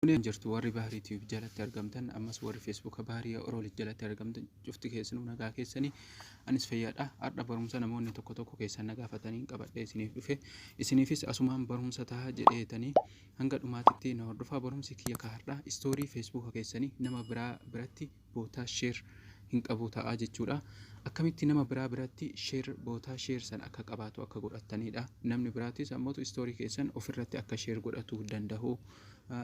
jirtu warri bahari YouTube jalatti argamtan ammas warri Facebook bahari Orool jalatti argamtan cufti keessanuu nagaa keessanii anis fayyaadha. Har'a barumsa namoonni tokko tokko keessan nagaafatanii qabadhee isiniif dhufe isiniifis asumaan barumsa ta'a jedheetanii hanga dhumaatitti na hordofaa. Barumsi kiyya har'a istoorii Facebook keessanii nama biratti bootaa share hin qabu ta'a jechuudha. Akkamitti nama biratti share bootaa share san akka qabaatu akka godhatanidha. Namni biraatis ammoo istoorii keessan ofirratti akka share godhatu danda'u.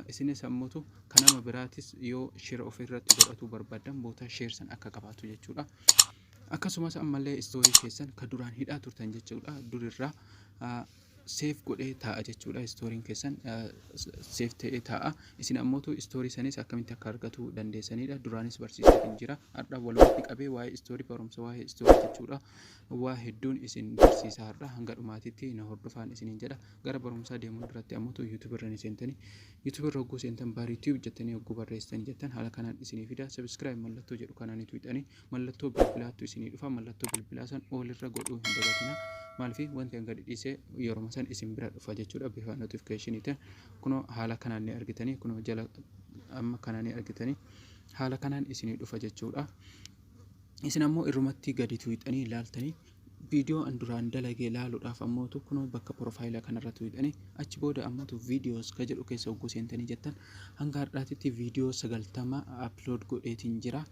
Isinis ammoo kan nama biraatis yoo share ofirratti godhatu barbaadan bootaa share san akka qabaatu jechuudha. Akkasumas ammallee istoorii keessan ka duraan hidhaa turtan jechuudha. Durirraa save godhee ta'a jechuudha. Istooriin keessan save ta'ee ta'a. Isin ammoo istoorii sanis akkamitti akka argatu dandeessanidha. Duraanis barsiisaa jira. Har'a walumatti qabee waa'ee istoorii barumsa waa'ee istoorii jechuudha. Waa hedduun isin barsiisaa har'a hanga dhumaatitti na hordofaan isiniin jedha. Gara barumsaa deemuun duratti ammoo YouTube irra ni seentanii YouTube irra hogguu seentan baari YouTube jettanii hogguu barreessitanii jettan haala kanaan isinii fida. Subscribe mallattoo jedhu kanaan tuqxanii mallattoo bilbilaatu isinii dhufa. Mallattoo bilbilaa san all irra godhuu hin dagatina. Maalfi wanti hanga dhidhiisee yeroo san isin bira dhufa jechuudha. Bifa notification'iitiin kunoo haala kanaan ni argitanii kunoo jala amma kanaan ni argitanii haala kanaan isinii dhufa jechuudha. Isin ammoo irrumatti gadi tuqxanii ilaaltanii viidiyoo duraan dalagee ilaaluudhaaf ammoo kunoo bakka profaayilaa kanarra tuqxanii achi booda ammoo viidiyoos ka jedhu keessa hogguu seentanii jettan hanga har'aatitti viidiyoo 90 upload godheetiin jira.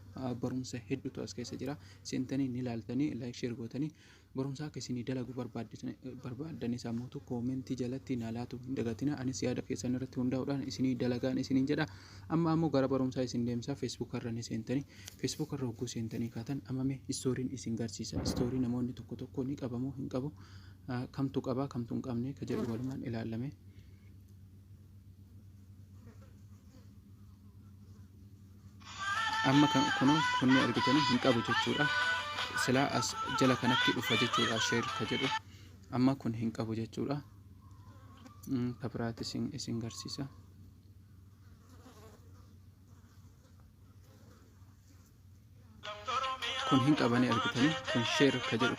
Barumsa hedduutu as keessa jira. Seentanii ni ilaaltanii like share gootanii barumsa akka isinii dalagu barbaaddanis ammoo koomentii jalatti na laatu hin dagatina. Anis yaada keessan irratti hundaa'uudhaan isinii dalagaan isiniin jedha. Amma ammoo gara barumsaa isin deemsaa. Facebook irra ni seentanii Facebook irra hogguu seentanii kaatan amame istooriin isin garsiisa. Istoorii namoonni tokko ni qabamoo hin qabu kamtu qaba kamtu hin qabne ka jedhu walumaan ilaalame. Amma kun argitanii hin qabu jechuudha. Silaa as jala kanatti dhufa jechuudha share ka jedhu. Amma kun hin qabu jechuudha. Kabiraati isin garsiisa. Kun hin qabanii argitanii kun share ka jedhu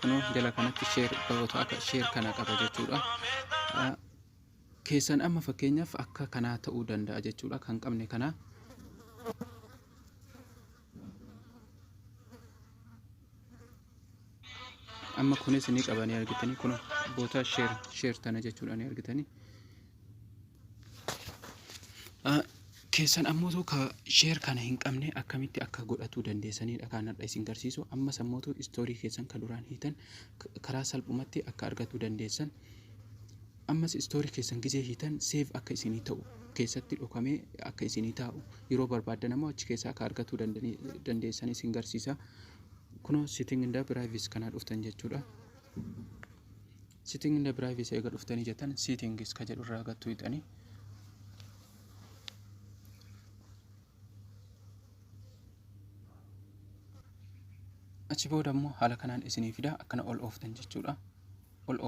kunoo jala kanatti share bagoota akka share kana qaba jechuudha. Keessan amma fakkeenyaaf akka kanaa ta'uu danda'a jechuudha. Kan qabne kana amma kunis ni qabanii argitanii kun boota share tana jechuudha ni argitanii. Keessan ammoo ka share kana hin qabne akkamitti akka godhatu dandeessanidha kan har'a isin garsiisu. Ammas ammoo istoorii keessan ka duraan hiitan karaa salphumatti akka argatu dandeessan. Ammas istoorii keessan gizee hiitan save akka isinii ta'u keessatti dhokamee akka isinii taa'u yeroo barbaadan ammoo achi keessaa akka argatu dandeessan isin garsiisa. Kunoo sitting in the privacy kana dhuftan jechuudha. Sitting in the privacy eega dhuftanii jettan settings ka jedhu irraa gattuu hidhanii achi booda ammoo haala kanaan isinii fida. Akkana ol ooftan jechuudha. Ol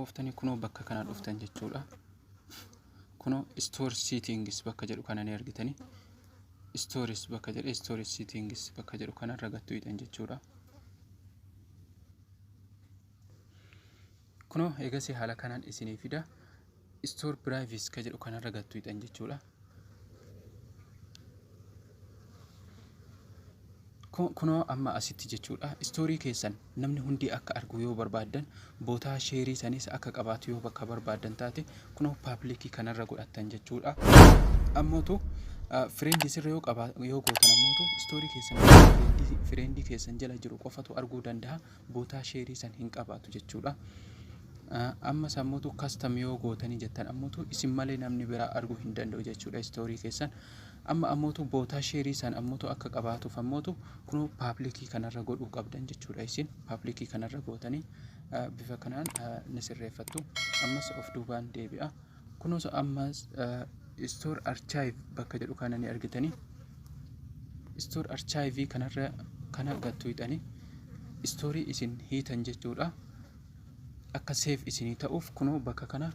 ooftanii kunoo bakka kana dhuftan jechuudha. Kunoo store settings bakka jedhu kana ni argitanii. Stories bakka jedhe stories settings bakka jedhu kana irra gattuu hidhan jechuudha. Kunoo eegasii haala kanaan isinii fida. Store privacy ka jedhu kana irra gattuu hidhan jechuudha. Kunoo amma asitti jechuudha. Istoorii keessan namni hundi akka argu yoo barbaadan bootaa sheerii sanis akka qabaatu yoo bakka barbaadan taate kunoo public kanarra godhatan jechuudha. Ammoo friendii sirra yoo gootan ammoo istoorii keessan friendii keessan jala jiru qofatu arguu danda'a. Bootaa sheerii san hin qabaatu jechuudha. Amma sammuutu custom yoo gootanii jettan ammoo isin malee namni biraa arguu hin danda'u jechuudha istoorii keessan. Amma ammoo bootaa sheerii san ammoo akka qabaatuuf ammoo kunoo public kanarra godhuu qabdan jechuudha. Isin public kanarra gootanii bifa kanaan ni sirreeffattu. Ammas of duubaan deebi'a. Kunoo ammas store archive bakka jedhu kana ni argitanii. Store archive kanarra kana gattuu hidhanii istoorii isin hiitan jechuudha. Akka save isinii ta'uuf kunoo bakka kana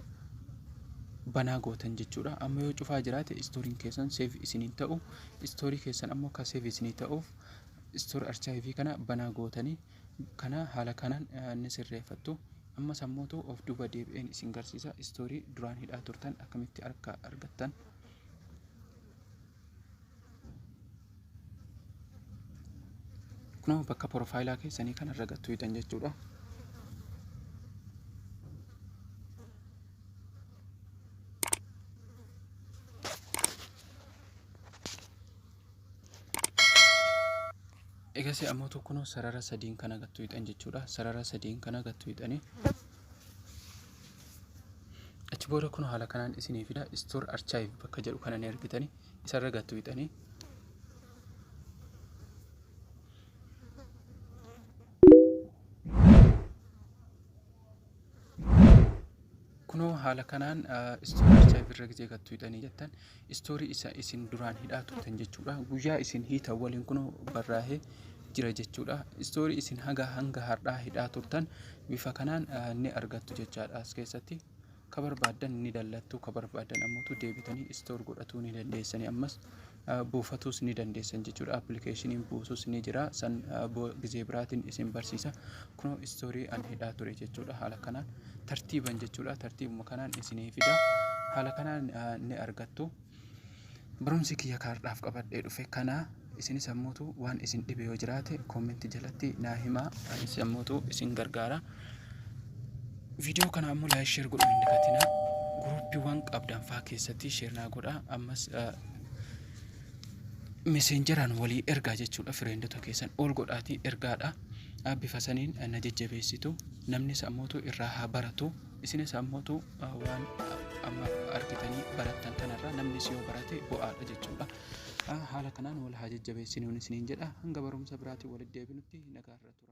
banaa gootan jechuudha. Amma yoo cufaa jiraate istooriin keessan save isinii ta'u. Istoorii keessan ammoo akka save isinii ta'uuf store archive kana banaa gootanii kana haala kanaan ni sirreeffattu. amma sammuutu of duuba deebi'een isin garsiisa istoorii duraan hidhaa turtan akkamitti akka argattan. Kunoo bakka profaayilaa keessanii kan argattu hidhan jechuudha. Egasii ammoo tokko sarara sadiin kana gattu hidhan jechuudha. Sarara sadiin kana gattu hidhanii achi booda kun haala kanaan isinii fida. Store archive bakka jedhu kana ni argitanii isarra gattu hidhanii kunoo haala kanaan store archive irra gizee gattu hidhanii jettan story isa isin duraan hidhaa turtan jechuudha. Guyyaa isin hiitan waliin kunoo barraa'ee jira jechuudha. Story isin hanga har'aa hidhaa turtan bifa kanaan ni argattu jechaadha. As keessatti kabarbaadan ni dallattu, kabarbaadan ammoo deebitanii store godhatuu ni dandeessanii ammas buufatus ni dandeessan jechuudha. Applicationin buusus ni jira san gizee biraatiin isin barsiisa. Kunoo story an hidhaa ture jechuudha. Haala kanaan tartiiban jechuudha. Tartiibuma kanaan isinii fida. Haala kanaan ni argattu. Barumsi kiyya kaardhaaf qabadhee dhufe kana isinis ammoo waan isin dhibe yoo jiraate comment jalatti naa himaa. Anis ammoo isin gargaara. Video kana ammoo like share godhu hin dagatinaa. Guruppiiwwan qabdan faa keessatti share naa godhaa. Ammas messengeraan walii ergaa jechuudha. Friendota keessan ol godhaatii ergaadha. Bifa saniin na jajjabeessitu. Namnis ammoo irraa haa baratu. Isinis ammoo waan amma argitanii barattan kanarraa namnis yoo barate bu'aadha jechuudha. Haala kanaan wal haa jajjabeessinu isiniin jedha. Hanga barumsa biraatii walitti deebinutti nagaarra tura.